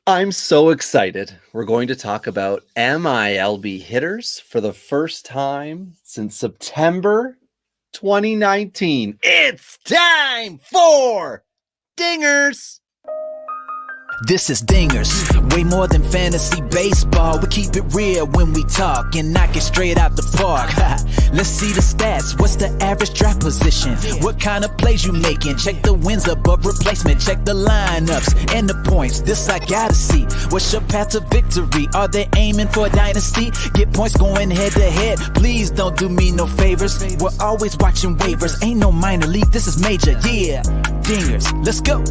I'm so excited. We're going to talk about MILB hitters for the first time since September 2019. It's time for Dingers. This is Dingers, way more than fantasy baseball. We keep it real when we talk and knock it straight out the park. Let's see the stats, what's the average draft position? What kind of plays you making? Check the wins above replacement, check the lineups and the points. This I gotta see, what's your path to victory? Are they aiming for a dynasty? Get points going head to head, please don't do me no favors. We're always watching waivers, ain't no minor league, this is major, yeah. Dingers, let's go.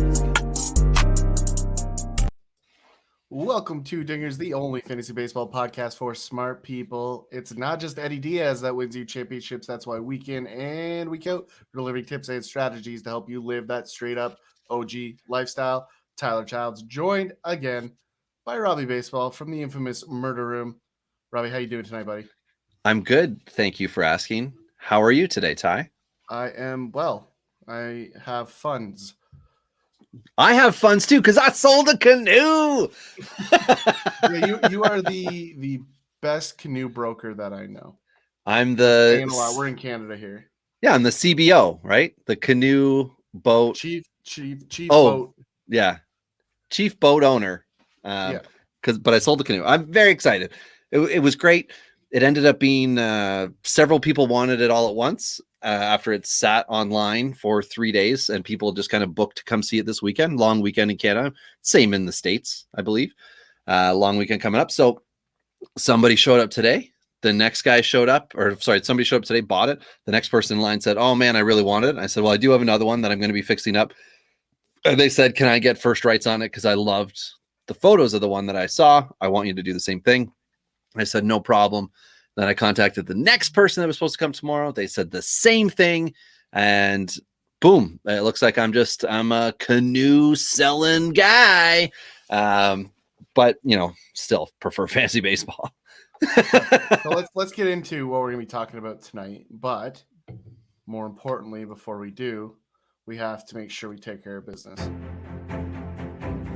Welcome to Dingers, the only fantasy baseball podcast for smart people. It's not just Eddie Diaz that wins you championships. That's why week in and week out, we're delivering tips and strategies to help you live that straight up OG lifestyle. Tyler Childs joined again by Robbie Baseball from the infamous Murder Room. Robbie, how you doing tonight, buddy? I'm good. Thank you for asking. How are you today, Ty? I am well. I have funds. I have funds too because I sold a canoe. Yeah, you are the best canoe broker that I know. We're in Canada here. Yeah, I'm the CBO, right? The canoe boat chief boat. Yeah, chief boat owner. But I sold the canoe. I'm very excited. It was great. It ended up being several people wanted it all at once. After it sat online for 3 days and people just kind of booked to come see it this weekend, long weekend in Canada, same in the States, I believe, long weekend coming up. So somebody showed up today. The next guy showed up, somebody showed up today, bought it. The next person in line said, oh man, I really want it. I said, well, I do have another one that I'm going to be fixing up. And they said, can I get first rights on it? Cause I loved the photos of the one that I saw. I want you to do the same thing. I said, no problem. Then I contacted the next person that was supposed to come tomorrow. They said the same thing. And boom, it looks like I'm a canoe selling guy. But, still prefer fantasy baseball. So let's get into what we're going to be talking about tonight. But more importantly, before we do, we have to make sure we take care of business.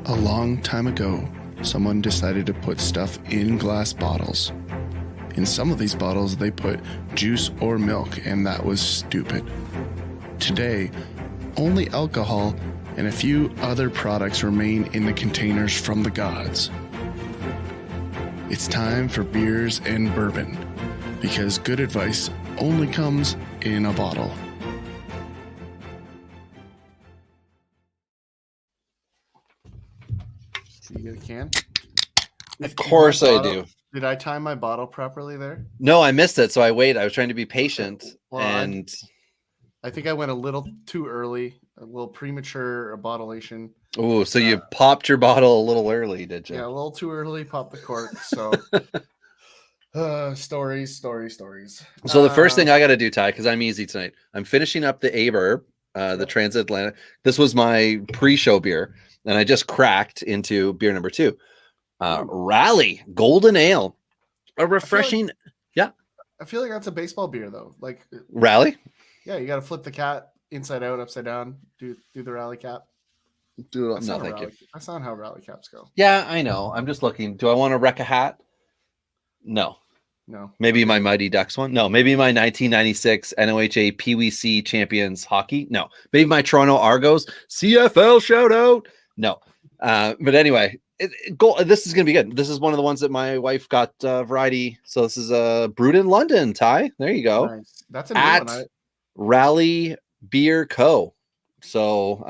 A long time ago, someone decided to put stuff in glass bottles. In some of these bottles, they put juice or milk, and that was stupid. Today, only alcohol and a few other products remain in the containers from the gods. It's time for beers and bourbon, because good advice only comes in a bottle. So you get a can? Of course I do. Did I time my bottle properly there? No, I missed it. So I waited. I was trying to be patient. Well, and I think I went a little too early, a little premature bottlation. Oh, so you popped your bottle a little early, did you? Yeah, a little too early, popped the cork. So stories. So the first thing I got to do, Ty, because I'm easy tonight, I'm finishing up the Aberb, the Transatlantic. This was my pre-show beer, and I just cracked into beer number 2. Rally Golden Ale, a refreshing. I feel like that's a baseball beer though. Like Rally. Yeah, you got to flip the cat inside out, upside down. Do the rally cap. That's no, thank you. That's not how rally caps go. Yeah, I know. I'm just looking. Do I want to wreck a hat? No. Maybe my Mighty Ducks one. No. Maybe my 1996 NOHA PWC champions hockey. No. Maybe my Toronto Argos CFL shout out. No. But anyway. This is going to be good. This is one of the ones that my wife got variety. So this is brewed in London, Ty. There you go. Nice. That's a new one. Rally Beer Co. So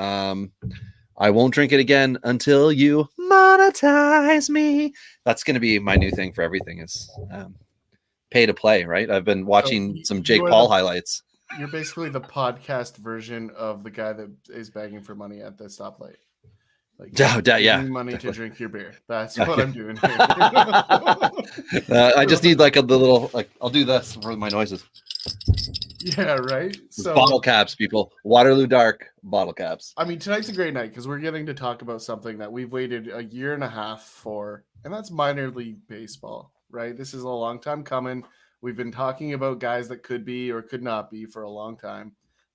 I won't drink it again until you monetize me. That's going to be my new thing for everything is pay to play, right? I've been watching some Jake Paul highlights. You're basically the podcast version of the guy that is begging for money at the stoplight. Like, money to drink your beer. That's what I'm doing here. I just need the little, I'll do this for my noises. Yeah, right. So bottle caps, people. Waterloo Dark bottle caps. I mean, tonight's a great night because we're getting to talk about something that we've waited a year and a half for, and that's minor league baseball, right? This is a long time coming. We've been talking about guys that could be or could not be for a long time.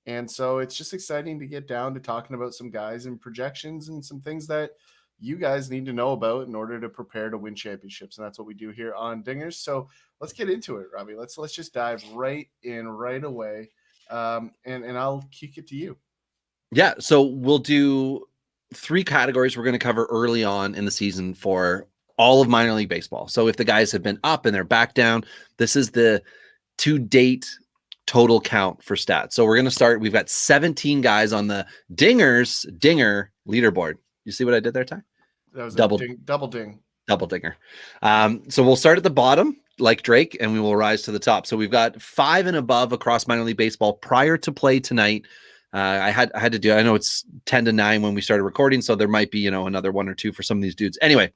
And so it's just exciting to get down to talking about some guys and projections and some things that you guys need to know about in order to prepare to win championships. And that's what we do here on Dingers. So let's get into it, Robbie. Let's just dive right in right away. And I'll kick it to you. Yeah. So we'll do 3 categories we're going to cover early on in the season for all of minor league baseball. So if the guys have been up and they're back down, this is the to date total count for stats. So we're going to start. We've got 17 guys on the dinger leaderboard. You see what I did there, Ty? That was double ding. Double dinger. So we'll start at the bottom like Drake and we will rise to the top. So we've got 5 and above across minor league baseball prior to play tonight. I had to do, I know it's 10 to 9 when we started recording. So there might be, another 1 or 2 for some of these dudes. Anyway,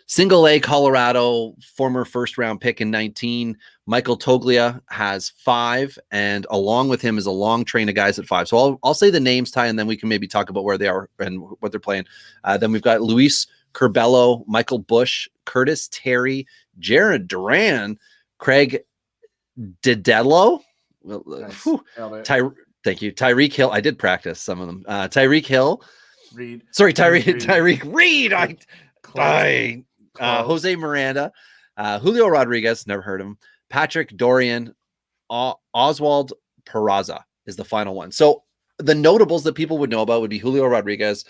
single A Colorado, former first round pick in 19. Michael Toglia has 5, and along with him is a long train of guys at 5. So I'll say the names, Ty, and then we can maybe talk about where they are and what they're playing. Then we've got Luis Curvello, Michael Bush, Curtis Terry, Jared Duran, Craig Dedello. Nice. Thank you. Tyreek Hill. I did practice some of them. Tyreek Hill. Reed. Sorry, Tyreek Reed. Jose Miranda, Julio Rodriguez, never heard of him. Patrick Dorian, Oswald Peraza is the final one. So the notables that people would know about would be Julio Rodriguez,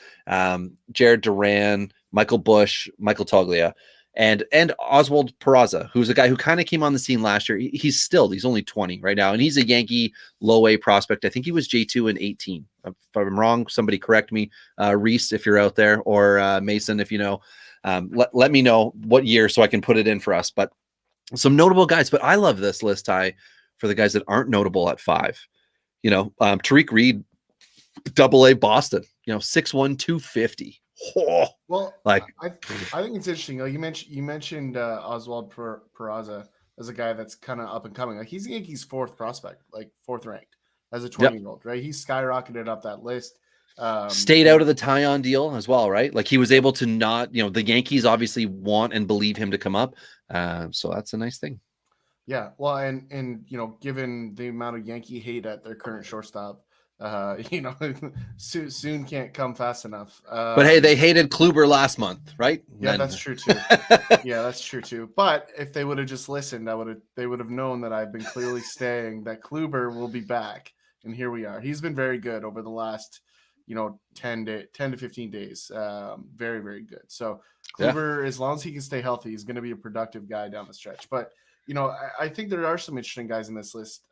Jared Duran, Michael Bush, Michael Toglia, and Oswald Peraza, who's a guy who kind of came on the scene last year. He's only 20 right now, and he's a Yankee low A prospect. I think he was J2 in 18. If I'm wrong, somebody correct me. Reese, if you're out there, or Mason, if you know. Let me know what year so I can put it in for us. But some notable guys. But I love this list, Ty, for the guys that aren't notable at 5. Tariq Reed, AA Boston. 6'1", 250. Oh, well, I think it's interesting. You mentioned Oswald Peraza as a guy that's kind of up and coming. Like, he's Yankees' 4th prospect, like 4th ranked as a 20-year-old, right? He's skyrocketed up that list. Stayed out of the tie-on deal as well, right? Like, he was able to not, the Yankees obviously want and believe him to come up. So that's a nice thing. Yeah. Well, and given the amount of Yankee hate at their current shortstop, soon can't come fast enough. But hey, they hated Kluber last month, right? Yeah, that's true too. Yeah, that's true too. But if they would have just listened, they would have known that I've been clearly saying that Kluber will be back, and here we are. He's been very good over the last 10 to 15 days. Very, very good. So Kluber, as long as he can stay healthy, he's going to be a productive guy down the stretch. But, I think there are some interesting guys in this list.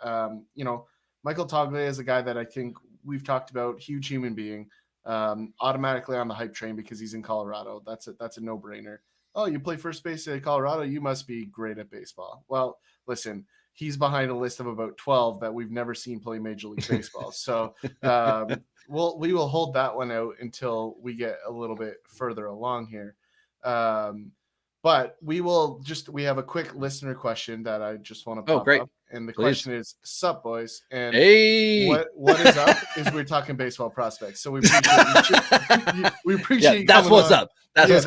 Michael Toglia is a guy that I think we've talked about, huge human being, automatically on the hype train because he's in Colorado. That's a no-brainer. Oh, you play first base at Colorado? You must be great at baseball. Well, listen, he's behind a list of about 12 that we've never seen play Major League Baseball. So we will hold that one out until we get a little bit further along here. But we have a quick listener question that I just want to pop up. And the question is, sup, boys? And what is up is we're talking baseball prospects. So we appreciate you that's what's up. That is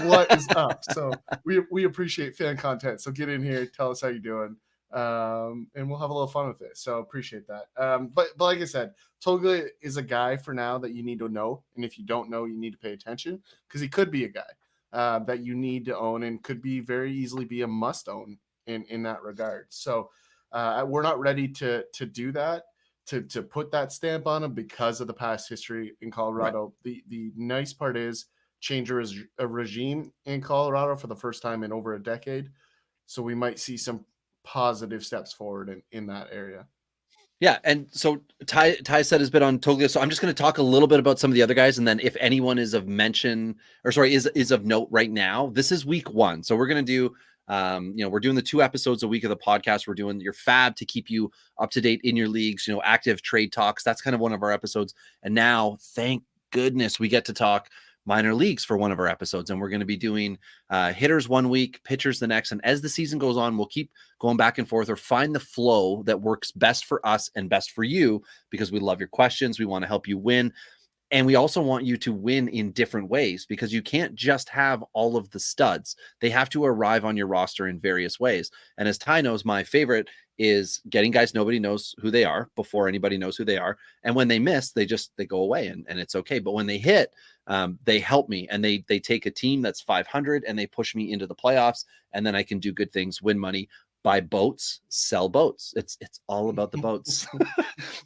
what is up. So we appreciate fan content. So get in here, tell us how you're doing. And we'll have a little fun with it. So appreciate that. But like I said, Toglia is a guy for now that you need to know. And if you don't know, you need to pay attention because he could be a guy that you need to own and could be very easily be a must own in that regard. So we're not ready to do that, to put that stamp on him because of the past history in Colorado. Right. The nice part is change a regime in Colorado for the first time in over a decade. So we might see some positive steps forward in that area. Yeah, and so Ty said has been on Toglia, so I'm just going to talk a little bit about some of the other guys, and then if anyone is of mention, is of note right now, this is week 1. So we're going to do, we're doing the 2 episodes a week of the podcast. We're doing your fab to keep you up to date in your leagues, active trade talks. That's kind of one of our episodes. And now, thank goodness, we get to talk minor leagues for one of our episodes, and we're going to be doing hitters one week, pitchers the next, and as the season goes on, we'll keep going back and forth or find the flow that works best for us and best for you, because we love your questions. We want to help you win, and we also want you to win in different ways, because you can't just have all of the studs. They have to arrive on your roster in various ways. And as Ty knows, my favorite is getting guys nobody knows who they are before anybody knows who they are, and when they miss, they go away, and it's okay. But when they hit, They help me, and they take a team that's 500 and they push me into the playoffs, and then I can do good things, win money, buy boats, sell boats. It's all about the boats.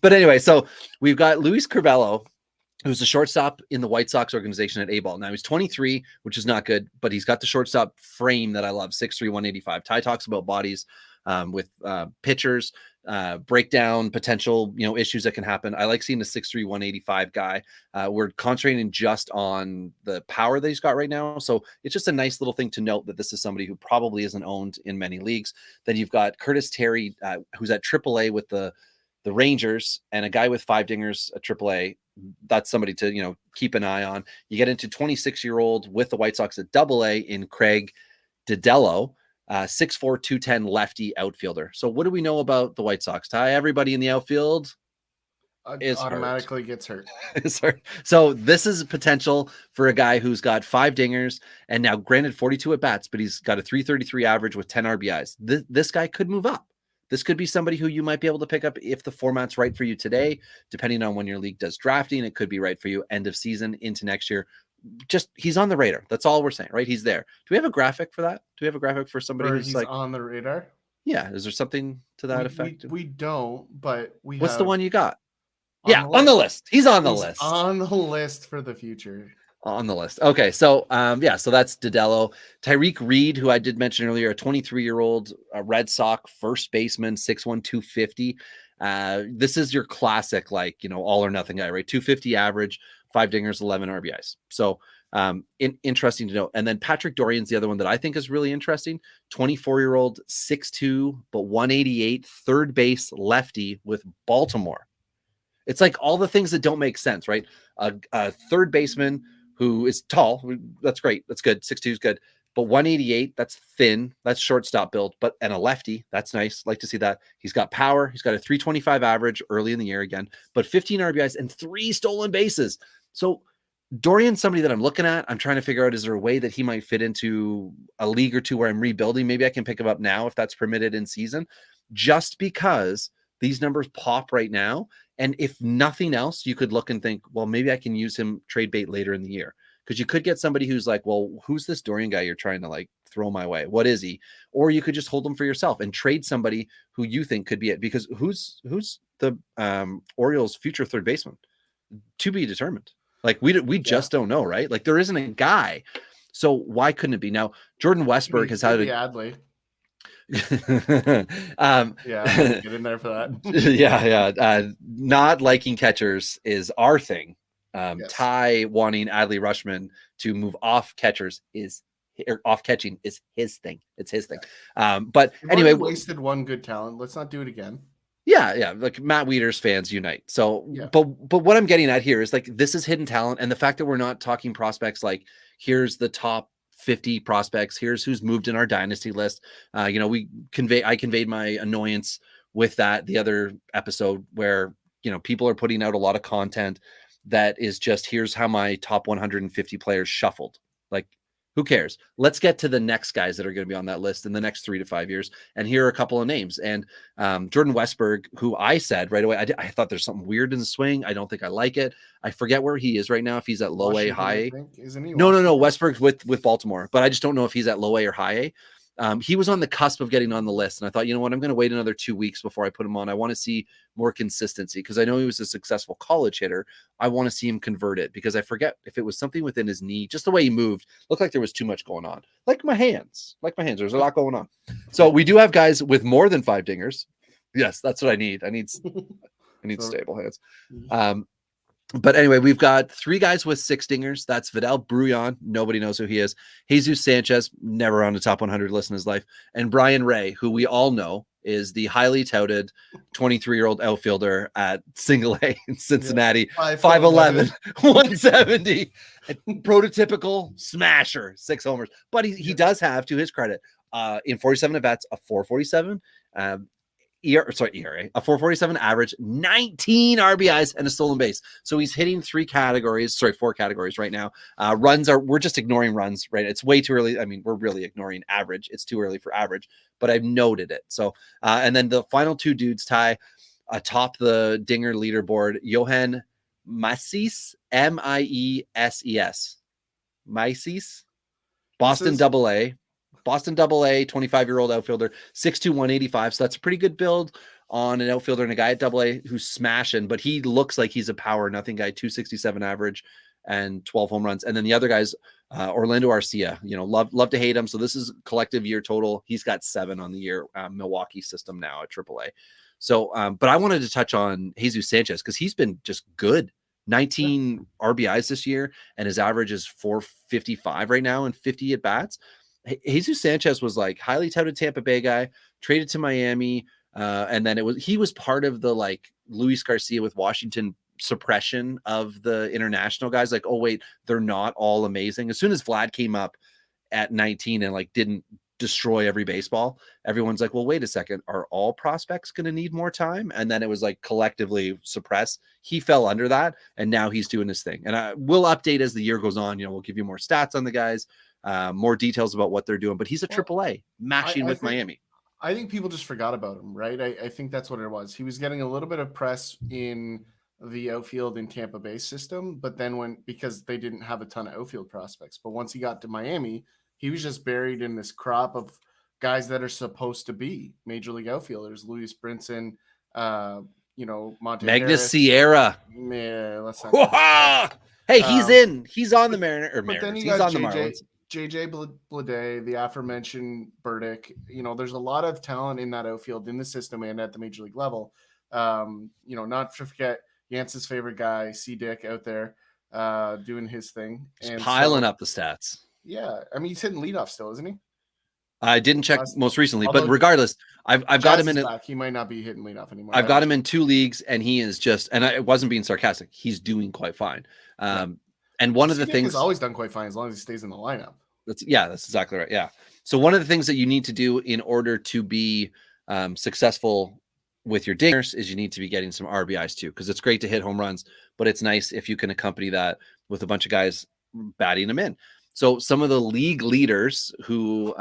But anyway, so we've got Luis Curvello, who's the shortstop in the White Sox organization at A-ball. Now he's 23, which is not good, but he's got the shortstop frame that I love, 6'3", 185. Ty talks about bodies with pitchers, breakdown, potential, issues that can happen. I like seeing a 6'3", 185 guy. We're concentrating just on the power that he's got right now. So it's just a nice little thing to note that this is somebody who probably isn't owned in many leagues. Then you've got Curtis Terry, who's at AAA with the Rangers, and a guy with 5 dingers at AAA. That's somebody to, keep an eye on. You get into 26-year-old with the White Sox at AA in Craig Dedello, 6'4", 210 lefty outfielder. So what do we know about the White Sox, Ty? Everybody in the outfield is automatically gets hurt. So this is potential for a guy who's got 5 dingers, and now granted 42 at bats, but he's got a 333 average with 10 RBIs. This guy could move up. This could be somebody who you might be able to pick up if the format's right for you today, depending on when your league does drafting. It could be right for you end of season into next year. Just he's on the radar. That's all we're saying, right? He's there. Do we have a graphic for that? Do we have a graphic for somebody who's he's like on the radar? Yeah. Is there something to that effect? We don't, but What's the one you got? On the list. He's on the list. On the list for the future. On the list. Okay. So, so that's Dedello. Tyreek Reed, who I did mention earlier, a 23-year-old Red Sox first baseman, 6'1", 250. This is your classic, all or nothing guy, right? 250 average, 5 dingers, 11 RBIs. So, interesting to know. And then Patrick Dorian's the other one that I think is really interesting. 24-year-old, 6'2", but 188, third base lefty with Baltimore. It's like all the things that don't make sense, right? A third baseman who is tall. That's great. That's good. 6'2" is good. But 188, that's thin. That's shortstop build. And a lefty, that's nice. Like to see that. He's got power. He's got a 325 average early in the year again, but 15 RBIs and 3 stolen bases. So Dorian's somebody that I'm looking at. I'm trying to figure out, is there a way that he might fit into a league or two where I'm rebuilding? Maybe I can pick him up now if that's permitted in season, just because these numbers pop right now. And if nothing else, you could look and think, well, maybe I can use him trade bait later in the year. Because you could get somebody who's like, well, who's this Dorian guy you're trying to throw my way? What is he? Or you could just hold him for yourself and trade somebody who you think could be it. Because who's the Orioles' future third baseman? To be determined. We just don't know, right? There isn't a guy. So why couldn't it be? Now, Jordan Westberg has had Adley. Get in there for that. Not liking catchers is our thing. Ty wanting Adley Rushman to move off catchers off catching is his thing. It's his thing. But anyway, wasted one good talent. Let's not do it again. Yeah. Matt Wieters fans unite. So, but what I'm getting at here is this is hidden talent, and the fact that we're not talking prospects here's the top 50 prospects. Here's who's moved in our dynasty list. I conveyed my annoyance with that the other episode where people are putting out a lot of content that is just, here's how my top 150 players shuffled. Who cares? Let's get to the next guys that are going to be on that list in the next 3 to 5 years. And here are a couple of names. And Jordan Westberg, who I said right away, I thought there's something weird in the swing. I don't think I like it. I forget where he is right now. If he's at low A, high A. Isn't he? No. Westberg's with Baltimore, but I just don't know if he's at low A or high A. He was on the cusp of getting on the list, and I thought, you know what, I'm going to wait another 2 weeks before I put him on. I want to see more consistency because I know he was a successful college hitter. I want to see him convert it because I forget if it was something within his knee, just the way he moved, looked like there was too much going on. Like my hands, there's a lot going on. So we do have guys with more than 5 dingers. Yes, that's what I need. I need stable hands. But anyway, we've got 3 guys with 6 dingers. That's Vidal Brujan. Nobody knows who he is. Jesus Sanchez, never on the top 100 list in his life. And Brian Ray, who we all know is the highly touted 23-year-old outfielder at single A in Cincinnati. 5'11", 170. Prototypical smasher, 6 homers. But he does have, to his credit, in 47 at-bats, a 447. ERA, a 447 average, 19 RBIs and a stolen base. So he's hitting 4 categories right now. We're just ignoring runs, right? It's way too early. I mean, we're really ignoring average. It's too early for average, but I've noted it. So, and then the final 2 dudes, Ty, atop the dinger leaderboard, Johan Massis, Mieses. Massis, Boston AA, 25-year-old outfielder, 6'2", 185. So that's a pretty good build on an outfielder and a guy at AA who's smashing, but he looks like he's a power nothing guy, 267 average and 12 home runs. And then the other guy's Orlando Arcia, love to hate him. So this is collective year total. He's got 7 on the year, Milwaukee system now at AAA. So, but I wanted to touch on Jesus Sanchez because he's been just good. 19 RBIs this year, and his average is 455 right now and 50 at bats. Jesus Sanchez was like highly touted Tampa Bay guy, traded to Miami, and then he was part of the like Luis Garcia with Washington suppression of the international guys. Like, oh wait, they're not all amazing. As soon as Vlad came up at 19 and like didn't destroy every baseball, everyone's like, well, wait a second, are all prospects going to need more time? And then it was like collectively suppressed. He fell under that, and now he's doing his thing. And we'll update as the year goes on. We'll give you more stats on the guys, more details about what they're doing. But he's a AAA mashing with Miami. I think people just forgot about him, right? I think that's what it was. He was getting a little bit of press in the outfield in Tampa Bay system, but then because they didn't have a ton of outfield prospects. But once he got to Miami, he was just buried in this crop of guys that are supposed to be major league outfielders. Luis Brinson, Monte Magnus Harris. Sierra. Yeah, let's not. Hey, he's in. He's on the Mariners. But then he's got on the Marlins. JJ Bleday, the aforementioned Burdick. There's a lot of talent in that outfield in the system and at the major league level. Not to forget Yance's favorite guy, C. Dick, out there doing his thing. Just piling up the stats. Yeah, I mean, he's hitting leadoff still, isn't he? I didn't check most recently, but regardless, I've got him in. He might not be hitting leadoff anymore. I've got him in 2 leagues, and he is just. And I wasn't being sarcastic. He's doing quite fine. And one of the things he's always done quite fine as long as he stays in the lineup. That's exactly right. Yeah. So one of the things that you need to do in order to be successful with your dingers is you need to be getting some RBIs too, because it's great to hit home runs, but it's nice if you can accompany that with a bunch of guys batting them in. So some of the league leaders who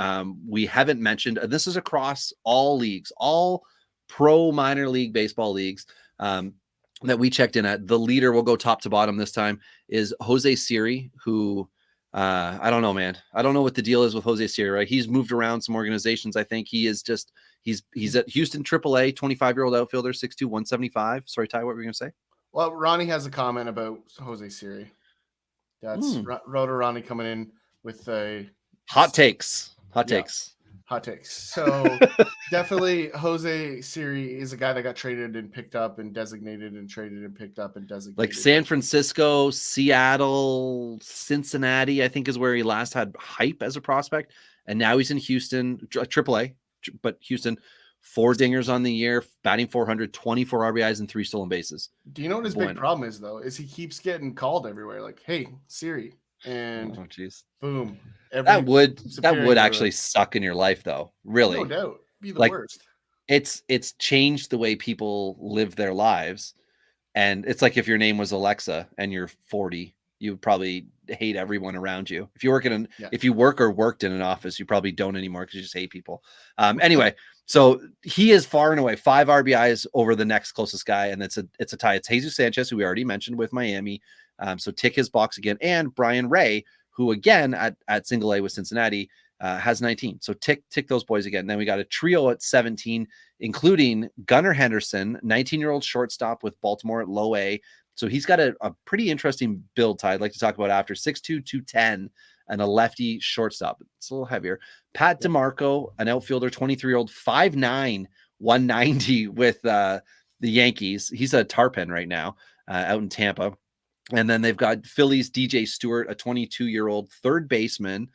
we haven't mentioned, and this is across all leagues, all pro minor league baseball leagues that we checked in at. The leader, will go top to bottom this time, is Jose Siri, who I don't know, man. I don't know what the deal is with Jose Siri, right? He's moved around some organizations. I think he is just, he's at Houston AAA, 25-year-old outfielder, 6'2", 175. Sorry, Ty, what were you going to say? Well, Ronnie has a comment about Jose Siri. That's Roto Ronnie coming in with a hot takes. So definitely Jose Siri is a guy that got traded and picked up and designated and traded and picked up and designated. Like San Francisco, Seattle, Cincinnati, I think is where he last had hype as a prospect. And now he's in Houston, AAA, but Houston, 4 dingers on the year, batting 400, 24 RBIs and 3 stolen bases. Do you know what his big problem is, though? Is he keeps getting called everywhere. Like, hey, Siri. And boom. That would actually suck in your life, though. Really. No doubt. Be the worst. It's changed the way people live their lives. And it's like if your name was Alexa and you're 40, you would probably hate everyone around you. If you work or worked in an office, you probably don't anymore because you just hate people. Anyway, so he is far and away 5 RBIs over the next closest guy, and it's a tie. It's Jesus Sanchez, who we already mentioned with Miami. So tick his box again, and Brian Ray, who again at single A with Cincinnati has 19. So tick those boys again. And then we got a trio at 17, including Gunnar Henderson, 19-year-old shortstop with Baltimore at low A. So he's got a pretty interesting build, Ty, I'd like to talk about after. 6'2", 210, and a lefty shortstop. It's a little heavier. Pat DeMarco, an outfielder, 23-year-old, 5'9", 190 with the Yankees. He's a tarpon right now out in Tampa. And then they've got Phillies DJ Stewart, a 22-year-old third baseman,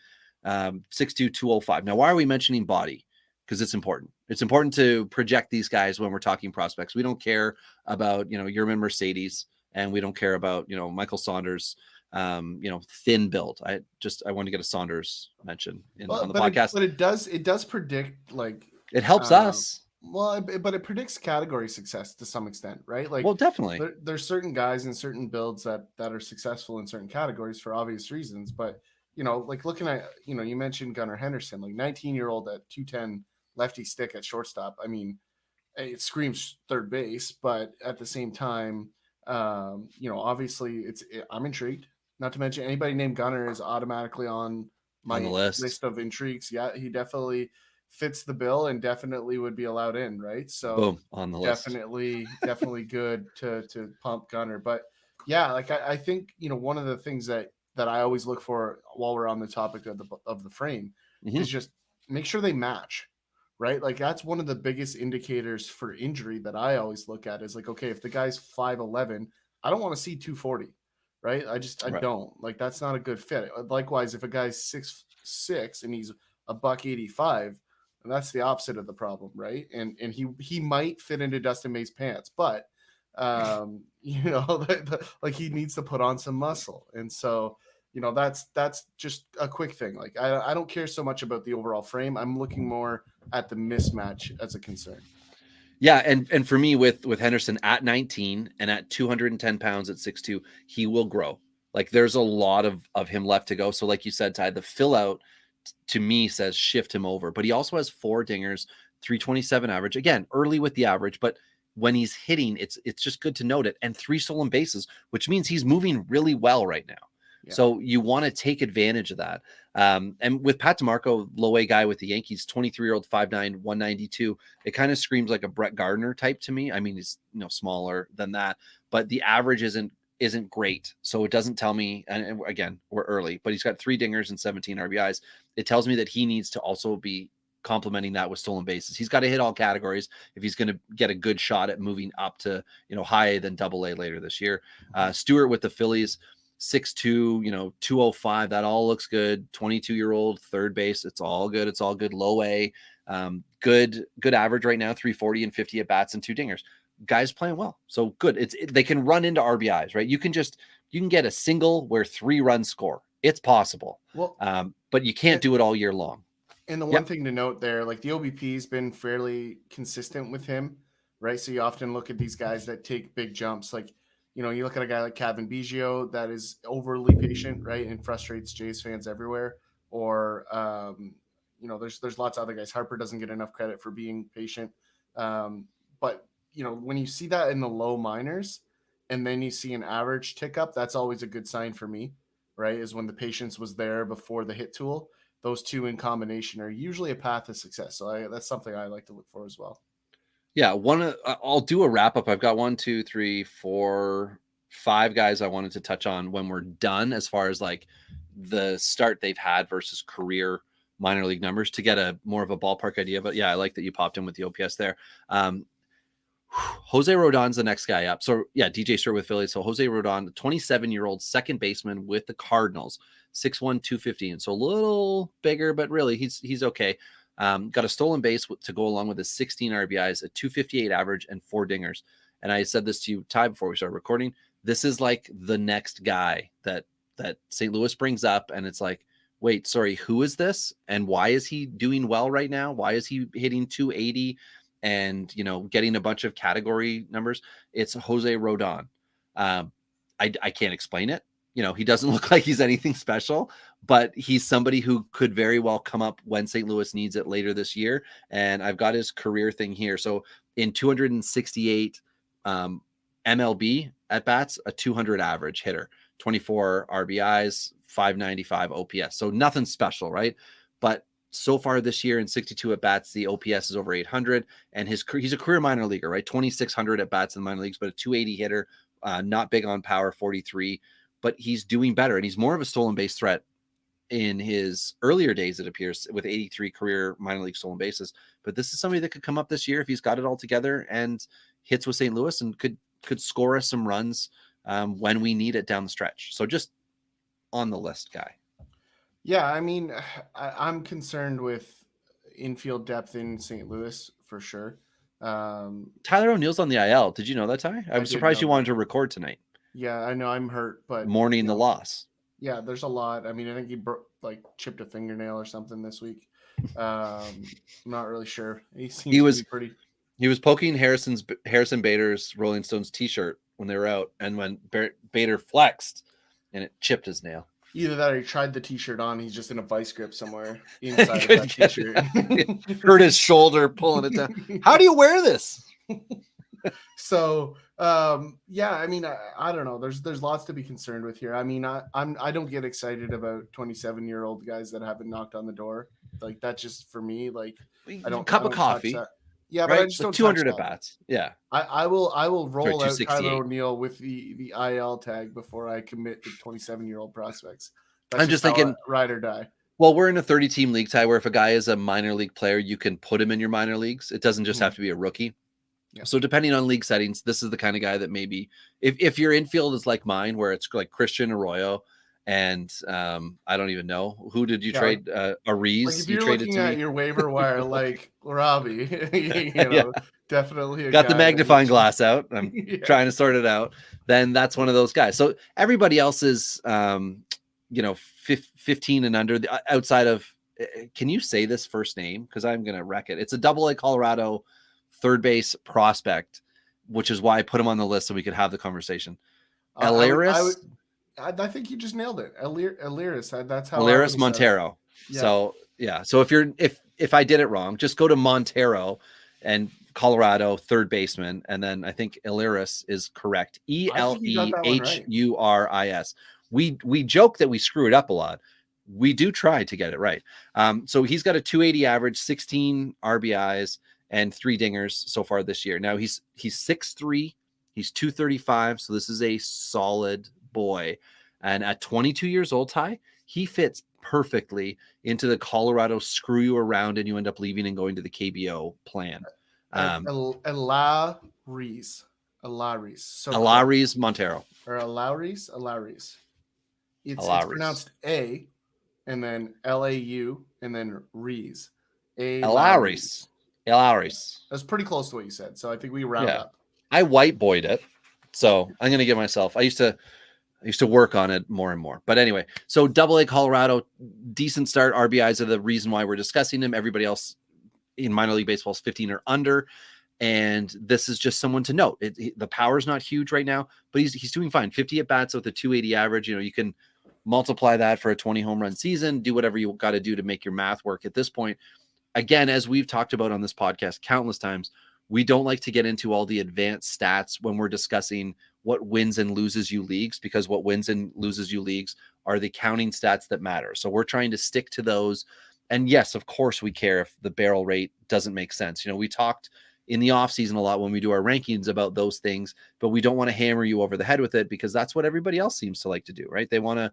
6'2", 205. Now, why are we mentioning body? Because it's important. It's important to project these guys when we're talking prospects. We don't care about, Yerman Mercedes, and we don't care about, Michael Saunders, thin build. I want to get a Saunders mention on the podcast. But it does predict, like, it helps us. Well, but it predicts category success to some extent, right? Like, well, definitely. There's certain guys in certain builds that are successful in certain categories for obvious reasons. But, like looking at, you mentioned Gunnar Henderson, like 19-year-old at 210 lefty stick at shortstop. I mean, it screams third base, but at the same time, Obviously I'm intrigued. Not to mention anybody named Gunner is automatically on my list of intrigues. Yeah, he definitely fits the bill and definitely would be allowed in, right? So boom, on the list. Definitely good to pump Gunner. But yeah, like I think, one of the things that I always look for while we're on the topic of the frame is just make sure they match, right? Like that's one of the biggest indicators for injury that I always look at is like, okay, if the guy's 5'11", I don't want to see 240, right? I don't like, that's not a good fit. Likewise, if a guy's 6'6" and he's a $185, that's the opposite of the problem, right? And he might fit into Dustin May's pants, but like he needs to put on some muscle. And so, that's just a quick thing. Like I don't care so much about the overall frame. I'm looking more at the mismatch as a concern. Yeah, and for me with Henderson at 19 and at 210 pounds at 6'2", he will grow. Like there's a lot of him left to go. So like you said, Ty, the fill out to me says shift him over, but he also has 4 dingers, 327 average. Again, early with the average, but when he's hitting, it's just good to note it. And 3 stolen bases, which means he's moving really well right now. Yeah. So you want to take advantage of that. And with Pat Demarco, low A guy with the Yankees, 23-year-old, 5'9", 192, it kind of screams like a Brett Gardner type to me. I mean, he's smaller than that, but the average isn't great. So it doesn't tell me, and again, we're early, but he's got 3 dingers and 17 RBIs. It tells me that he needs to also be complementing that with stolen bases. He's got to hit all categories if he's going to get a good shot at moving up to, higher than AA later this year. Stewart with the Phillies, 6'2", 205. That all looks good. 22-year-old, third base. It's all good. It's all good. Low A, good average right now, 340 and 50 at bats and 2 dingers. Guys playing well. So good. They can run into RBIs, right? You can get a single where 3 runs score. It's possible. Well, but you can't do it all year long. And the one thing to note there, like the OBP has been fairly consistent with him, right? So you often look at these guys that take big jumps. Like, you look at a guy like Kevin Biggio that is overly patient, right? And frustrates Jays fans everywhere. Or, there's lots of other guys. Harper doesn't get enough credit for being patient. But, when you see that in the low minors and then you see an average tick up, that's always a good sign for me, right? Is when the patience was there before the hit tool. Those 2 in combination are usually a path to success. So that's something I like to look for as well. Yeah. I'll do a wrap up. I've got 1, 2, 3, 4, 5 guys I wanted to touch on when we're done, as far as like the start they've had versus career minor league numbers, to get a more of a ballpark idea. But yeah, I like that you popped in with the OPS there. Jose Rodon's the next guy up. So yeah, DJ Stewart with Phillies. So Jose Rodon, 27-year-old second baseman with the Cardinals, 6'1", 215. So a little bigger, but really he's okay. Got a stolen base to go along with his 16 RBIs, a 258 average, and 4 dingers. And I said this to you, Ty, before we started recording. This is like the next guy that St. Louis brings up, and it's like, wait, sorry, who is this? And why is he doing well right now? Why is he hitting 280 and, getting a bunch of category numbers? It's Jose Rodon. I can't explain it. He doesn't look like he's anything special, but he's somebody who could very well come up when St. Louis needs it later this year. And I've got his career thing here. So in 268 MLB at bats, a 200 average hitter, 24 RBIs, 595 OPS. So nothing special, right? But so far this year in 62 at bats, the OPS is over 800, and he's a career minor leaguer, right? 2,600 at bats in the minor leagues, but a 280 hitter, not big on power, 43. But he's doing better, and he's more of a stolen base threat in his earlier days, it appears, with 83 career minor league stolen bases. But this is somebody that could come up this year if he's got it all together and hits with St. Louis, and could score us some runs when we need it down the stretch. So just on the list guy. Yeah, I mean, I'm concerned with infield depth in St. Louis for sure. Tyler O'Neill's on the IL. Did you know that, Ty? I was surprised you wanted to record tonight. Yeah, I know I'm hurt, but mourning the loss. Yeah, there's a lot. I mean, I think he chipped a fingernail or something this week. I'm not really sure. He was pretty. He was poking Harrison Bader's Rolling Stones t-shirt when they were out, and when Bader flexed, and it chipped his nail. Either that or he tried the t-shirt on. He's just in a vice grip somewhere inside of that t-shirt. Hurt his shoulder pulling it down. How do you wear this? So Yeah, I mean, I don't know. There's lots to be concerned with here. I mean, I don't get excited about 27-year-old guys that haven't knocked on the door. Like that's just for me. Like I don't Cup of touch coffee, that. Yeah, but I right? just Like don't touch 200 at that. bats. Yeah. I will Sorry, roll out Tyler 268. O'Neill with the IL tag before I commit to 27-year-old prospects. That's I'm just thinking, ride or die. well, we're in a 30-team league tie where if a guy is a minor league player, you can put him in your minor leagues. It doesn't just have to be a rookie. Yeah. So depending on league settings, this is the kind of guy that maybe if your infield is like mine, where it's like Christian Arroyo and I don't even know who did you trade Ariz. Like if you're looking at your waiver wire, like Robbie, definitely got the magnifying glass out. I'm trying to sort it out. Then that's one of those guys. So everybody else is 15 and under. Outside of, can you say this first name? Because I'm gonna wreck it. It's a AA Colorado third base prospect, which is why I put him on the list so we could have the conversation. Eliris. I think you just nailed it. Eliris. That's how. Eliris Montero. Yeah. So yeah. So if I did it wrong, just go to Montero and Colorado third baseman, and then I think Eliris is correct. Elihuris. We joke that we screw it up a lot. We do try to get it right. So he's got a 280 average, 16 RBIs, and 3 dingers so far this year. Now he's 6'3", he's 235, so this is a solid boy. And at 22 years old, Ty, he fits perfectly into the Colorado screw you around and you end up leaving and going to the KBO plan. Eliris. So Eliris Montero. Or Eliris. It's pronounced A, and then Lau, and then Rees. Eliris. That's pretty close to what you said. So I think we round up. I white boyed it. So I'm going to give myself, I used to work on it more and more. But anyway, so AA Colorado, decent start. RBIs are the reason why we're discussing him. Everybody else in minor league baseball is 15 or under. And this is just someone to note. The power's not huge right now, but he's doing fine. 50 at bats with a 280 average. You can multiply that for a 20 home run season, do whatever you got to do to make your math work at this point. Again, as we've talked about on this podcast countless times, we don't like to get into all the advanced stats when we're discussing what wins and loses you leagues, because what wins and loses you leagues are the counting stats that matter. So we're trying to stick to those. And yes, of course we care if the barrel rate doesn't make sense. We talked in the off season a lot when we do our rankings about those things, but we don't want to hammer you over the head with it because that's what everybody else seems to like to do, right? They want to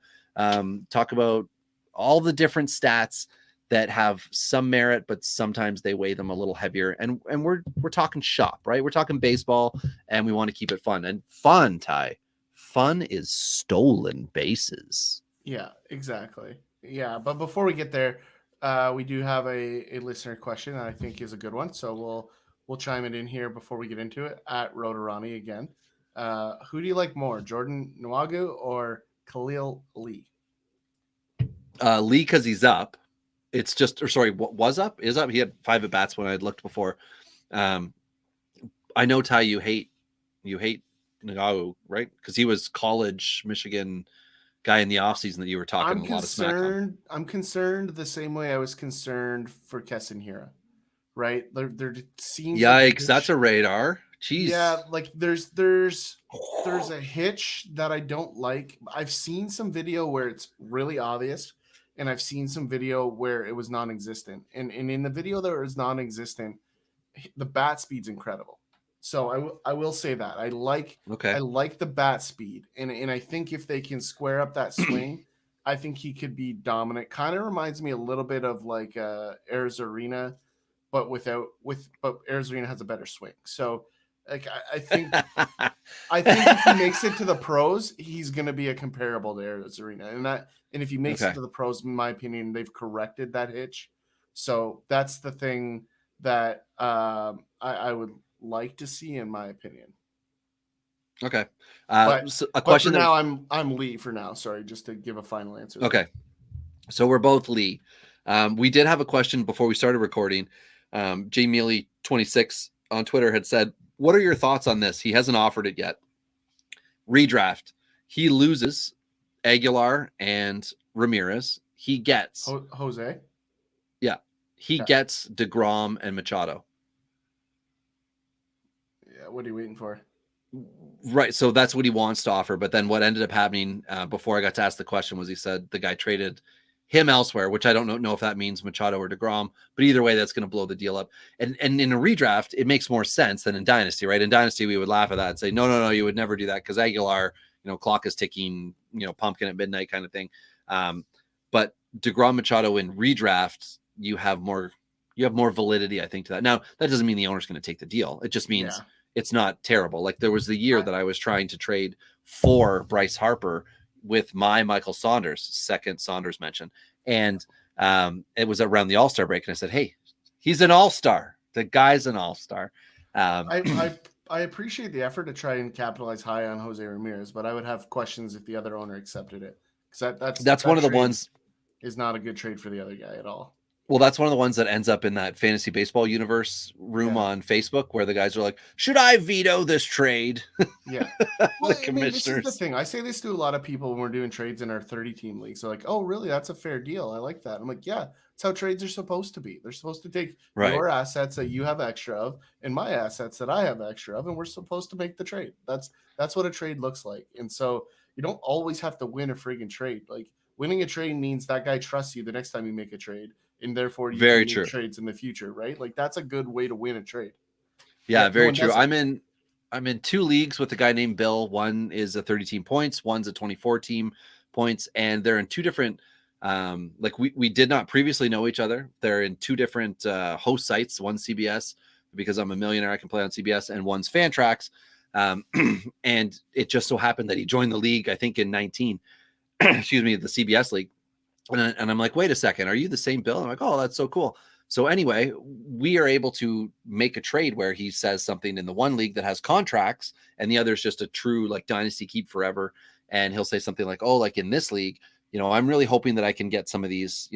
talk about all the different stats that have some merit, but sometimes they weigh them a little heavier. And we're talking shop, right? We're talking baseball, and we want to keep it fun. And fun, Ty, fun is stolen bases. Yeah, exactly. Yeah, but before we get there, we do have a listener question that I think is a good one. So we'll chime it in here before we get into it. At Rodorani again. Who do you like more, Jordan Nwagu or Khalil Lee? Lee, because he's up. It's just, or sorry, what was up? Is up. He had 5 at bats when I had looked before. I know, Ty, you hate Nagawa, right? Because he was college Michigan guy in the offseason that you were talking a lot of smack on. I'm concerned the same way I was concerned for Keston Hira, right? There seems yikes, that's a radar. Jeez. Yeah, like there's a hitch that I don't like. I've seen some video where it's really obvious, and I've seen some video where it was non-existent. And in the video that was non-existent, the bat speed's incredible. So I will say that I like the bat speed, and I think if they can square up that swing, I think he could be dominant. Kind of reminds me a little bit of like Arizarena, but Arizarena has a better swing. So like I think if he makes it to the pros, he's going to be a comparable to Arizarena, and if he makes it to the pros, in my opinion, they've corrected that hitch. So that's the thing that I would like to see, in my opinion. Okay. So a question for now. I'm Lee for now. Sorry, just to give a final answer. Okay. So we're both Lee. We did have a question before we started recording. J Mealy 26 on Twitter had said, "What are your thoughts on this?" He hasn't offered it yet. Redraft. He loses Aguilar and Ramirez. He gets Jose. Yeah. He gets DeGrom and Machado. Yeah, what are you waiting for? Right. So that's what he wants to offer. But then what ended up happening before I got to ask the question was he said the guy traded him elsewhere, which I don't know if that means Machado or DeGrom, but either way, that's going to blow the deal up. And in a redraft, it makes more sense than in Dynasty, right? In Dynasty, we would laugh at that and say, no, you would never do that because Aguilar, clock is ticking, pumpkin at midnight kind of thing. But DeGrom, Machado in redraft, you have more validity, I think, to that. Now, that doesn't mean the owner's going to take the deal. It just means it's not terrible. Like there was the year that I was trying to trade for Bryce Harper with my Michael Saunders, second Saunders mention. And it was around the All-Star break. And I said, hey, he's an all-star. The guy's an all-star. I appreciate the effort to try and capitalize high on Jose Ramirez, but I would have questions if the other owner accepted it. Because that's one of the ones is not a good trade for the other guy at all. Well, that's one of the ones that ends up in that fantasy baseball universe room on Facebook where the guys are like, should I veto this trade? Yeah. Well, this is the thing. I say this to a lot of people when we're doing trades in our 30-team league. So like, oh, really? That's a fair deal. I like that. I'm like, yeah, that's how trades are supposed to be. They're supposed to take your assets that you have extra of and my assets that I have extra of, and we're supposed to make the trade. That's what a trade looks like. And so you don't always have to win a friggin' trade. Like winning a trade means that guy trusts you the next time you make a trade. And therefore, you can make trades in the future, right? Like that's a good way to win a trade. Yeah, very true. I'm in 2 leagues with a guy named Bill. One is a 30-team points, one's a 24-team points, and they're in 2 different. Like we did not previously know each other. They're in 2 different host sites. One's CBS because I'm a millionaire, I can play on CBS, and one's Fantrax. And it just so happened that he joined the league, I think in 19. Excuse me, the CBS league. And I'm like, wait a second, are you the same Bill? I'm like, oh, that's so cool. So anyway, we are able to make a trade where he says something in the one league that has contracts and the other is just a true like dynasty keep forever. And he'll say something like, oh, like in this league, I'm really hoping that I can get some of these,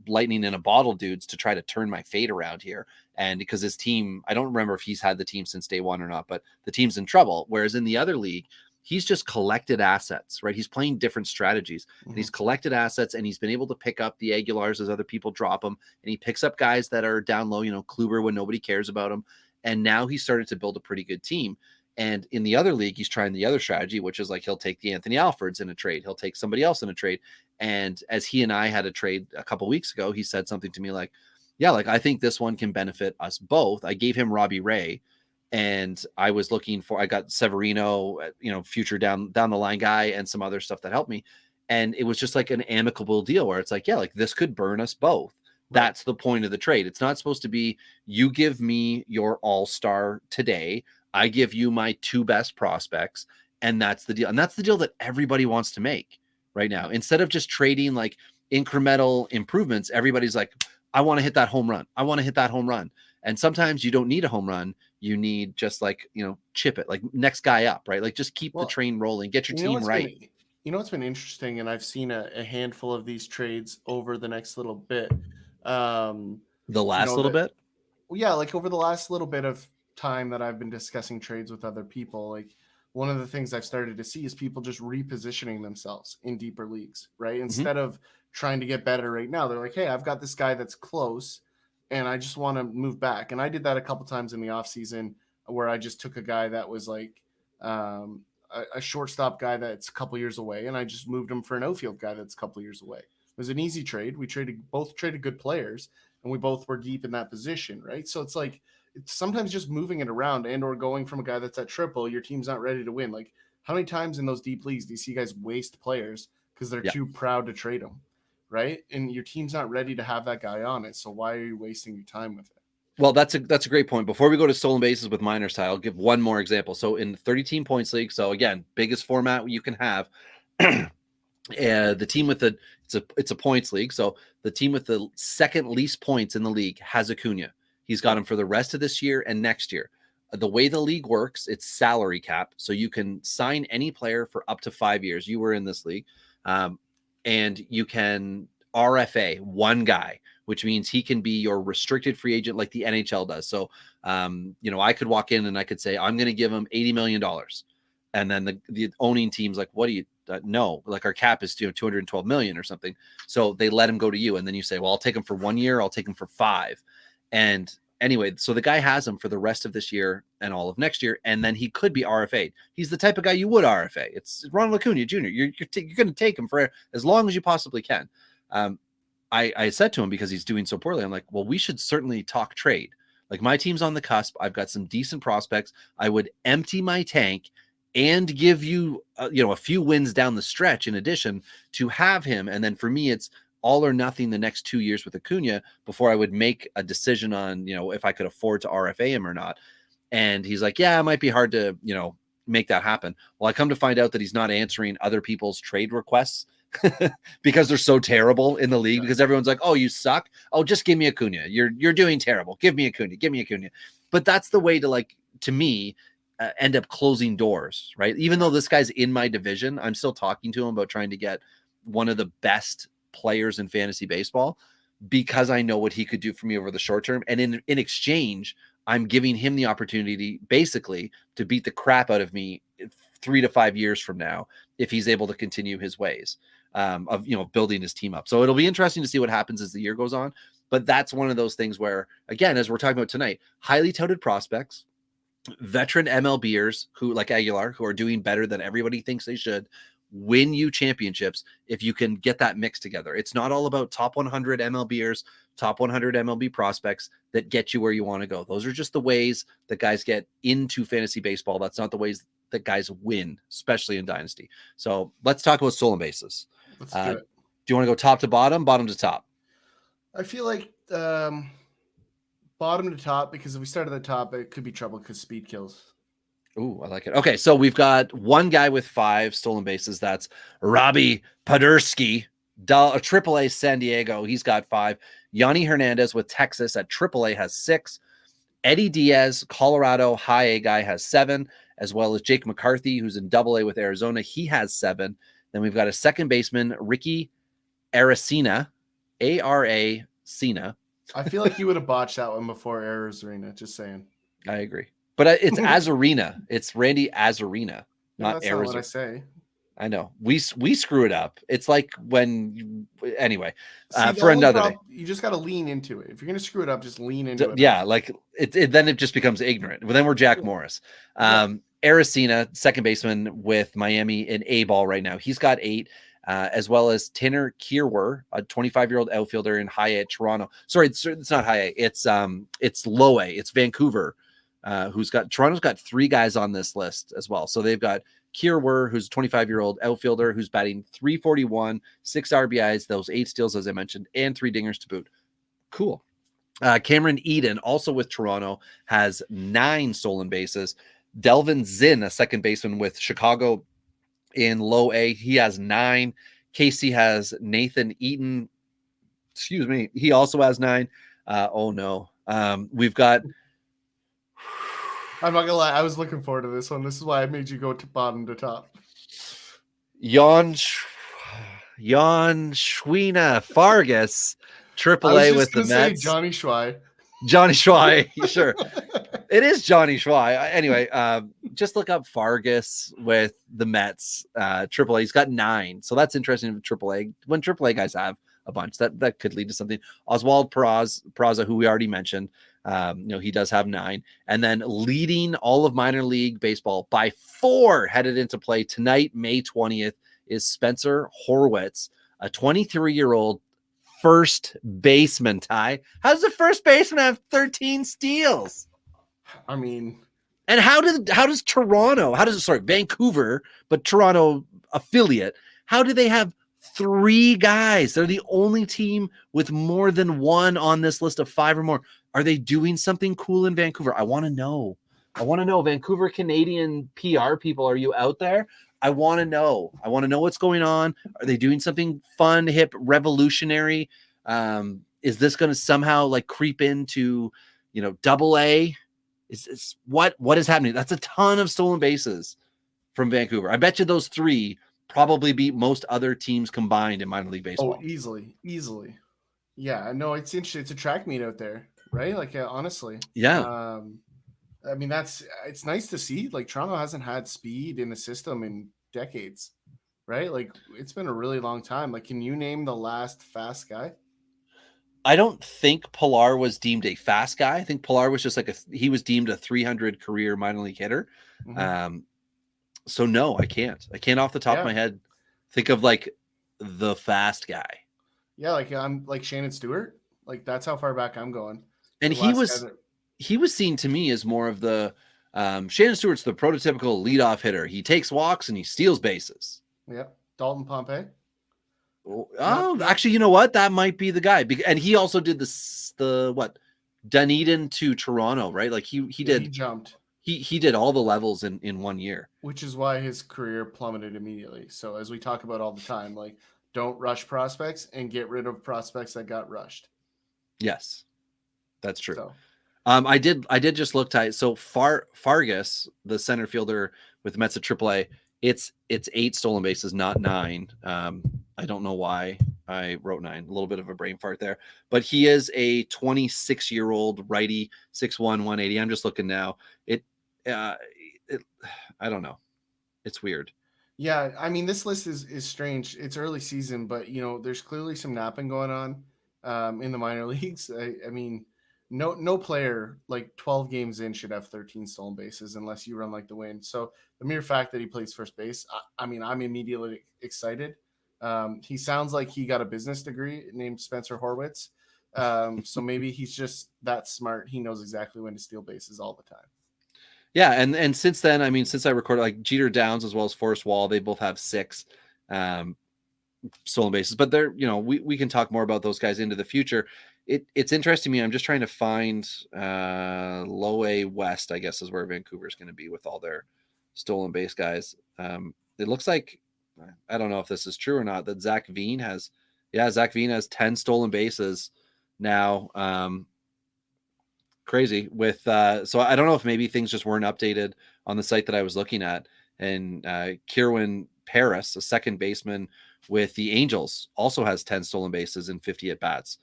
lightning in a bottle dudes to try to turn my fate around here. And because his team, I don't remember if he's had the team since day one or not, but the team's in trouble. Whereas in the other league, he's just collected assets, right? He's playing different strategies and he's collected assets and he's been able to pick up the Aguilars as other people drop them. And he picks up guys that are down low, Kluber when nobody cares about him. And now he started to build a pretty good team. And in the other league, he's trying the other strategy, which is like, he'll take the Anthony Alfords in a trade. He'll take somebody else in a trade. And as he and I had a trade a couple of weeks ago, he said something to me like, yeah, like I think this one can benefit us both. I gave him Robbie Ray. And I was I got Severino, future down the line guy and some other stuff that helped me. And it was just like an amicable deal where it's like, yeah, like this could burn us both. Right. That's the point of the trade. It's not supposed to be, you give me your all-star today. I give you my 2 best prospects. And that's the deal. And that's the deal that everybody wants to make right now. Instead of just trading like incremental improvements, everybody's like, I want to hit that home run. I want to hit that home run. And sometimes you don't need a home run. You need just like, chip it, like next guy up, right? Like just keep the train rolling, get your team right. What's been interesting, and I've seen a handful of these trades over the next little bit. The last little bit? Yeah, like over the last little bit of time that I've been discussing trades with other people, like one of the things I've started to see is people just repositioning themselves in deeper leagues, right? Instead of trying to get better right now, they're like, hey, I've got this guy that's close and I just want to move back. And I did that a couple times in the off season where I just took a guy that was like a shortstop guy that's a couple years away. And I just moved him for an outfield guy that's a couple years away. It was an easy trade. We both traded good players and we both were deep in that position. Right. So it's like, it's sometimes just moving it around and or going from a guy that's at triple, your team's not ready to win. Like how many times in those deep leagues do you see guys waste players because they're too proud to trade them? Right. And your team's not ready to have that guy on it. So why are you wasting your time with it? Well, that's a great point. Before we go to stolen bases with minor side, I'll give one more example. So in 30-team points league, so again, biggest format you can have, the team with it's a points league. So the team with the second least points in the league has Acuna. He's got him for the rest of this year and next year. The way the league works, it's salary cap. So you can sign any player for up to 5 years. You were in this league. And you can RFA one guy, which means he can be your restricted free agent like the NHL does. So, I could walk in and I could say, I'm going to give him $80 million. And then the owning team's like, what do you know? Like our cap is 212 million or something. So they let him go to you. And then you say, well, I'll take him for 1 year. I'll take him for 5. And Anyway, so the guy has him for the rest of this year and all of next year, and then he could be RFA'd. He's the type of guy you would RFA. It's Ronald Acuna Jr. You're going to take him for as long as you possibly can. I said to him, because he's doing so poorly, I'm like, well, we should certainly talk trade. Like, my team's on the cusp. I've got some decent prospects. I would empty my tank and give you, a few wins down the stretch in addition to have him. And then for me, it's all or nothing the next 2 years with Acuna before I would make a decision on, if I could afford to RFA him or not. And he's like, yeah, it might be hard to, make that happen. Well, I come to find out that he's not answering other people's trade requests because they're so terrible in the league, because everyone's like, oh, you suck. Oh, just give me Acuna. You're doing terrible. Give me Acuna. But that's the way to, like, to me, end up closing doors, right? Even though this guy's in my division, I'm still talking to him about trying to get one of the best players in fantasy baseball, because I know what he could do for me over the short term. And in exchange, I'm giving him the opportunity basically to beat the crap out of me 3 to 5 years from now, if he's able to continue his ways of building his team up. So it'll be interesting to see what happens as the year goes on. But that's one of those things where, again, as we're talking about tonight, highly touted prospects, veteran MLBers who, like Aguilar, who are doing better than everybody thinks they should, win you championships if you can get that mix together. It's not all about top 100 MLBers, top 100 MLB prospects that get you where you want to go. Those are just the ways that guys get into fantasy baseball. That's not the ways that guys win, especially in Dynasty. So let's talk about stolen bases. Let's do it. Do you want to go top to bottom to top? I feel like bottom to top, because if we start at the top, it could be trouble because speed kills. Ooh, I like it. Okay, so we've got one guy with 5 stolen bases. That's Robbie Padersky, AAA San Diego. He's got 5. Yanni Hernandez with Texas at AAA has 6. Eddie Diaz, Colorado high A guy, has 7, as well as Jake McCarthy, who's in AA with Arizona. He has 7. Then we've got a second baseman, Ricky Aracena, Aracena. I feel like you would have botched that one before Arizona. Just saying. I agree. But it's Azarena. It's Randy Azarena, not that's Arizona. Not what I say. I know. We screw it up. It's like when anyway, See, for another day. You just got to lean into it. If you're going to screw it up, just lean into it. Yeah, like then it just becomes ignorant. Well, then we're Jack Morris. Aracena, second baseman with Miami in A ball right now. He's got 8. As well as Tanner Kierwer, a 25-year-old outfielder in high A at Toronto. Sorry, it's not high A. It's low A. It's Vancouver. Toronto's got 3 guys on this list as well. So they've got Kierwer, who's a 25-year-old outfielder who's batting .341, 6 RBIs, those 8 steals, as I mentioned, and 3 dingers to boot. Cool. Cameron Eden, also with Toronto, has 9 stolen bases. Delvin Zinn, a second baseman with Chicago in low A, he has 9. KC has Nathan Eaton. Excuse me. He also has 9. Oh no. We've got, I'm not gonna lie, I was looking forward to this one. This is why I made you go to bottom to top. Jan Schwina Fargas, AAA with the Mets. Johnny Schwai. Johnny Schwai, sure. It is Johnny Schwai. Anyway, just look up Fargas with the Mets, AAA. He's got 9, so that's interesting. For AAA, when AAA guys have a bunch, that could lead to something. Oswald Peraza, who we already mentioned, he does have 9, and then leading all of minor league baseball by 4 headed into play tonight, May 20th, is Spencer Horwitz, a 23-year-old first baseman. Ty, how does the first baseman have 13 steals? I mean, and how does Vancouver, but Toronto affiliate, how do they have 3 guys? They're the only team with more than 1 on this list of 5 or more. Are they doing something cool in Vancouver? I want to know. Vancouver Canadian PR people, are you out there? I want to know what's going on. Are they doing something fun, hip, revolutionary? Is this going to somehow like creep into, AA? Is what is happening? That's a ton of stolen bases from Vancouver. I bet you those 3 probably beat most other teams combined in minor league baseball. Oh, easily. Yeah, no, it's interesting. It's a track meet out there, right? Like, honestly. Yeah. I mean, it's nice to see. Like, Toronto hasn't had speed in the system in decades, right? Like, it's been a really long time. Like, can you name the last fast guy? I don't think Pilar was deemed a fast guy. I think Pilar was just like he was deemed a 300 career minor league hitter. Mm-hmm. So no, I can't off the top of my head think of like the fast guy. Yeah, like I'm like Shannon Stewart. Like that's how far back I'm going. And he was seen to me as more of the Shannon Stewart's the prototypical leadoff hitter. He takes walks and he steals bases. Yep. Dalton Pompey. Oh, actually, you know what? That might be the guy. And he also did the what? Dunedin to Toronto, right? Like he did. He jumped. He did all the levels in 1 year. Which is why his career plummeted immediately. So as we talk about all the time, like don't rush prospects and get rid of prospects that got rushed. Yes, that's true. So. I did just look tight. So Fargus, the center fielder with Mets at AAA, it's 8 stolen bases, not 9. I don't know why I wrote 9. A little bit of a brain fart there, but he is a 26-year-old righty, 6'1", 180. I'm just looking now. I don't know. It's weird. Yeah, I mean, this list is strange. It's early season, but there's clearly some napping going on in the minor leagues. I mean, no player like 12 games in should have 13 stolen bases unless you run like the wind. So the mere fact that he plays first base, I mean, I'm immediately excited. He sounds like he got a business degree named Spencer Horwitz. So maybe he's just that smart. He knows exactly when to steal bases all the time. Yeah, and since then, I mean, since I recorded, like Jeter Downs as well as Forrest Wall, they both have 6 stolen bases. But they're, we can talk more about those guys into the future. It's interesting to me. I'm just trying to find Low A West, I guess, is where Vancouver's going to be with all their stolen base guys. It looks like, I don't know if this is true or not, that Zach Veen has 10 stolen bases now. Crazy with so I don't know if maybe things just weren't updated on the site that I was looking at. And Kierwin Paris, a second baseman with the Angels, also has 10 stolen bases and 50 at bats.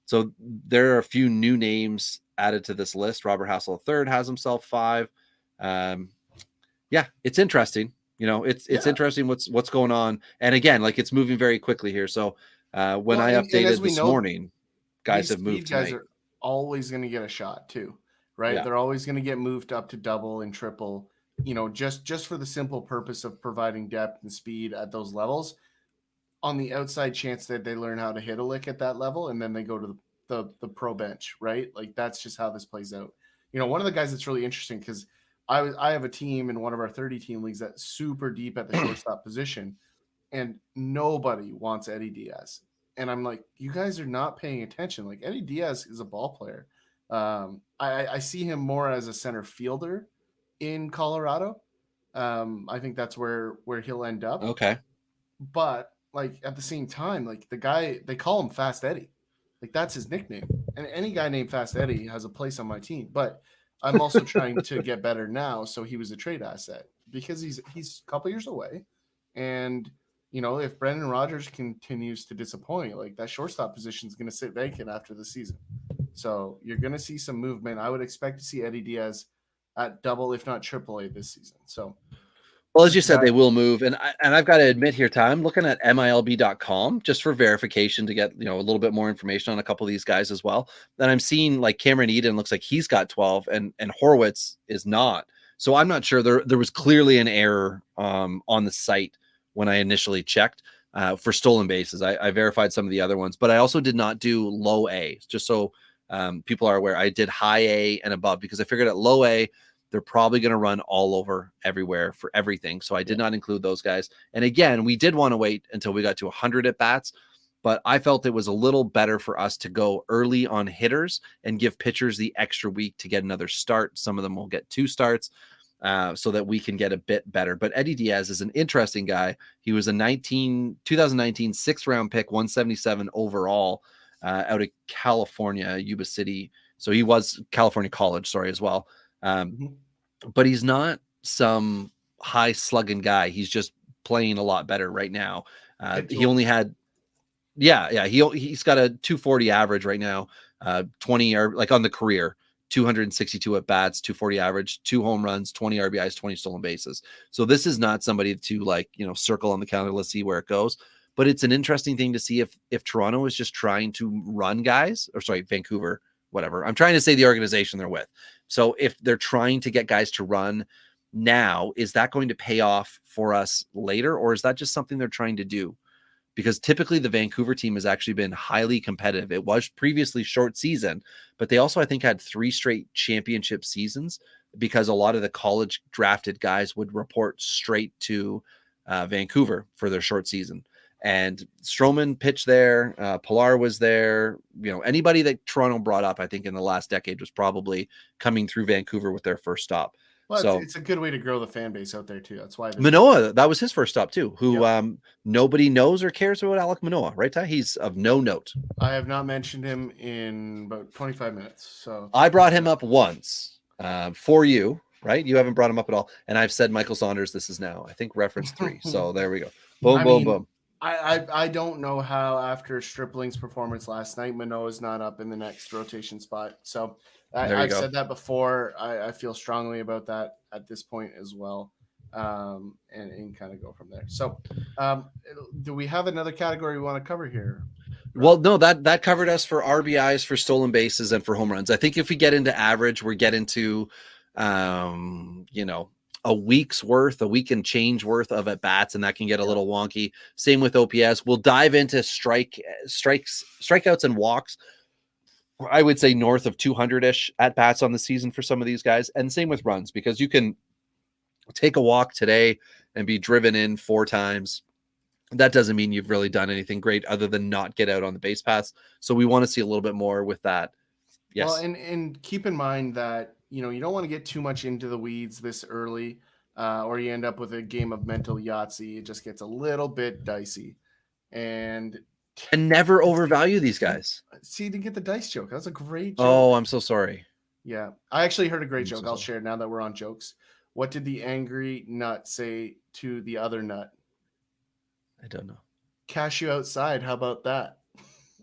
So there are a few new names added to this list. Robert Hassel III has himself 5. Yeah, it's interesting. It's interesting what's going on. And again, like it's moving very quickly here. So when I updated this morning, guys have moved tonight. Guys are always going to get a shot too, right? Yeah. They're always going to get moved up to double and triple, just for the simple purpose of providing depth and speed at those levels, on the outside chance that they learn how to hit a lick at that level and then they go to the pro bench, right? Like that's just how this plays out. One of the guys that's really interesting, because I have a team in one of our 30 team leagues that's super deep at the shortstop position, and nobody wants Eddie Diaz. And I'm like, you guys are not paying attention. Like Eddie Diaz is a ball player. I see him more as a center fielder in Colorado. I think that's where he'll end up. Okay. But like at the same time, like the guy, they call him Fast Eddie. Like that's his nickname. And any guy named Fast Eddie has a place on my team. But I'm also trying to get better now. So he was a trade asset because he's a couple years away. And if Brendan Rodgers continues to disappoint, like that shortstop position is going to sit vacant after the season. So you're going to see some movement. I would expect to see Eddie Diaz at double, if not AAA this season. So, well, as you said, they will move. And I've got to admit here, Ty, I'm looking at MILB.com just for verification to get, a little bit more information on a couple of these guys as well. Then I'm seeing like Cameron Eden looks like he's got 12 and Horwitz is not. So I'm not sure. There was clearly an error on the site when I initially checked for stolen bases. I verified some of the other ones, but I also did not do low A, just so people are aware. I did high A and above because I figured at low A, they're probably going to run all over everywhere for everything. So I did not include those guys. And again, we did want to wait until we got to 100 at bats, but I felt it was a little better for us to go early on hitters and give pitchers the extra week to get another start. Some of them will get 2 starts. So that we can get a bit better. But Eddie Diaz is an interesting guy. He was a 2019 6th round pick, 177 overall out of California, Yuba City. So he was California College, as well. But he's not some high slugging guy. He's just playing a lot better right now. He only had, he's got a 240 average right now, 20 or like on the career. 262 at bats, 240 average, 2 home runs, 20 RBIs, 20 stolen bases. So this is not somebody to circle on the calendar. Let's see where it goes. but it's an interesting thing to see if Toronto is just trying to run guys, or sorry, Vancouver, whatever. I'm trying to say the organization they're with. So if they're trying to get guys to run now, is that going to pay off for us later, or is that just something they're trying to do? Because typically the Vancouver team has actually been highly competitive. It was previously short season, but they also, I think, had 3 straight championship seasons because a lot of the college drafted guys would report straight to Vancouver for their short season. And Stroman pitched there. Pilar was there. Anybody that Toronto brought up, I think, in the last decade was probably coming through Vancouver with their first stop. Well, so it's a good way to grow the fan base out there too. That's why Manoa, that was his first stop too, who nobody knows or cares about Alec Manoa, right, Ty? He's of no note. I have not mentioned him in about 25 minutes. So I brought him up once for you, right? You haven't brought him up at all. And I've said Michael Saunders, this is now, I think, reference 3. So there we go. Boom, boom. I don't know how after Stripling's performance last night, Manoa's not up in the next rotation spot. So I've said that before. I feel strongly about that at this point as well, and kind of go from there. So do we have another category we want to cover here? Well, no, that covered us for RBIs, for stolen bases, and for home runs. I think if we get into average, we get into, a week and change worth of at bats, and that can get a little wonky. Same with OPS. We'll dive into strikeouts and walks. I would say north of 200-ish at bats on the season for some of these guys, and same with runs, because you can take a walk today and be driven in 4 times. That doesn't mean you've really done anything great other than not get out on the base paths. So we want to see a little bit more with that. Yes. Well, and keep in mind that, you don't want to get too much into the weeds this early, or you end up with a game of mental Yahtzee. It just gets a little bit dicey. And never overvalue these guys. See, to get the dice joke. That was a great joke. Oh, I'm so sorry. Yeah. I actually heard a great joke. I'll share now that we're on jokes. What did the angry nut say to the other nut? I don't know. Cash you outside. How about that?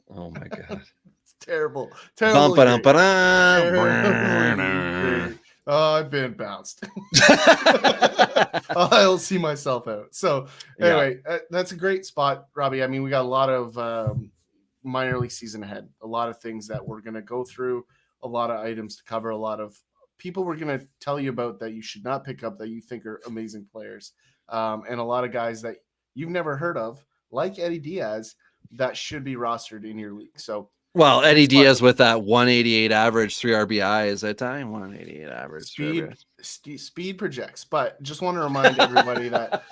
Oh my God. It's terrible. Oh, I've been bounced. I'll see myself out. So anyway, that's a great spot, Robbie. I mean, we got a lot of minor league season ahead, a lot of things that we're going to go through, a lot of items to cover, a lot of people we're going to tell you about that you should not pick up that you think are amazing players, and a lot of guys that you've never heard of, like Eddie Diaz, that should be rostered in your league. So, well, Eddie Diaz with that 188 average, 3 RBIs at time, 188 average. Speed projects. But just want to remind everybody that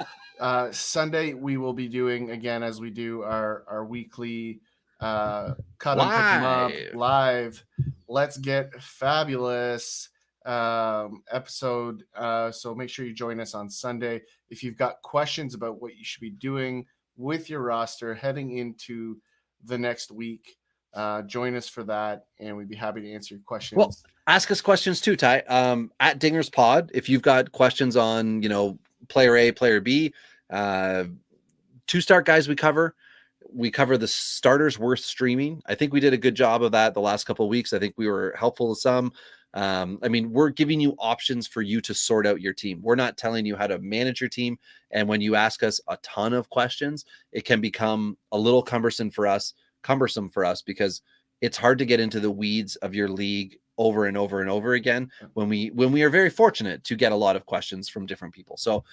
Sunday we will be doing, again, as we do our weekly cut and pick them up live. Let's Get Fabulous episode. So make sure you join us on Sunday. If you've got questions about what you should be doing with your roster heading into the next week, join us for that, and we'd be happy to answer your questions. Well, ask us questions too, Ty. At Dingers Pod, if you've got questions on, player A, player B, 2-start guys we cover the starters worth streaming. I think we did a good job of that the last couple of weeks. I think we were helpful to some. We're giving you options for you to sort out your team. We're not telling you how to manage your team. And when you ask us a ton of questions, it can become a little cumbersome for us because it's hard to get into the weeds of your league over and over and over again when we are very fortunate to get a lot of questions from different people. So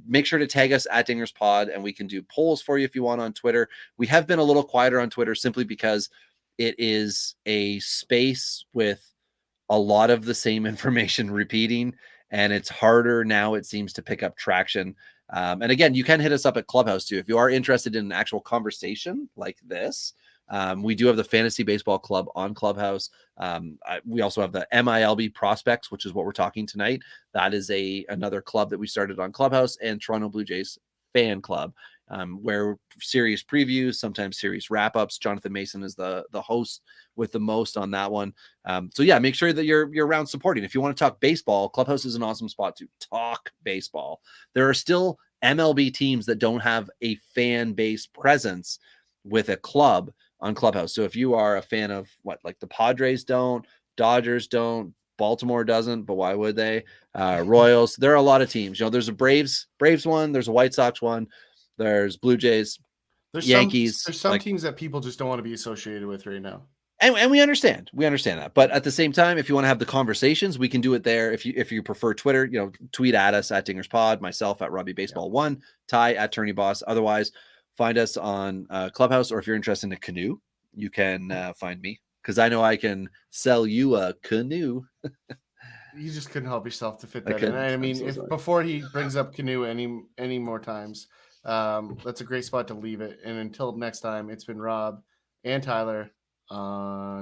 make sure to tag us at Dingers Pod, and we can do polls for you if you want on Twitter. We have been a little quieter on Twitter simply because it is a space with a lot of the same information repeating, and it's harder now, it seems, to pick up traction. And again, you can hit us up at Clubhouse too. If you are interested in an actual conversation like this, we do have the Fantasy Baseball Club on Clubhouse. We also have the MILB Prospects, which is what we're talking tonight. That is another club that we started on Clubhouse, and Toronto Blue Jays Fan Club, where series previews, sometimes series wrap-ups. Jonathan Mason is the host with the most on that one. So yeah, make sure that you're around supporting. If you want to talk baseball, Clubhouse is an awesome spot to talk baseball. There are still MLB teams that don't have a fan base presence with a club on Clubhouse. So if you are a fan of like the Padres don't, Dodgers don't, Baltimore doesn't, but why would they? Royals, there are a lot of teams. There's a Braves one, there's a White Sox one, there's Blue Jays. Yankees. There's some teams that people just don't want to be associated with right now. And we understand that. But at the same time, if you want to have the conversations, we can do it there. If you prefer Twitter, tweet at us at DingersPod, myself at Robbie Baseball 1, Ty at Tourney Boss. Otherwise, find us on Clubhouse, or if you're interested in a canoe, you can find me, because I know I can sell you a canoe. You just couldn't help yourself to fit that in. I mean, before he brings up canoe any more times, that's a great spot to leave it. And until next time, it's been Rob and Tyler on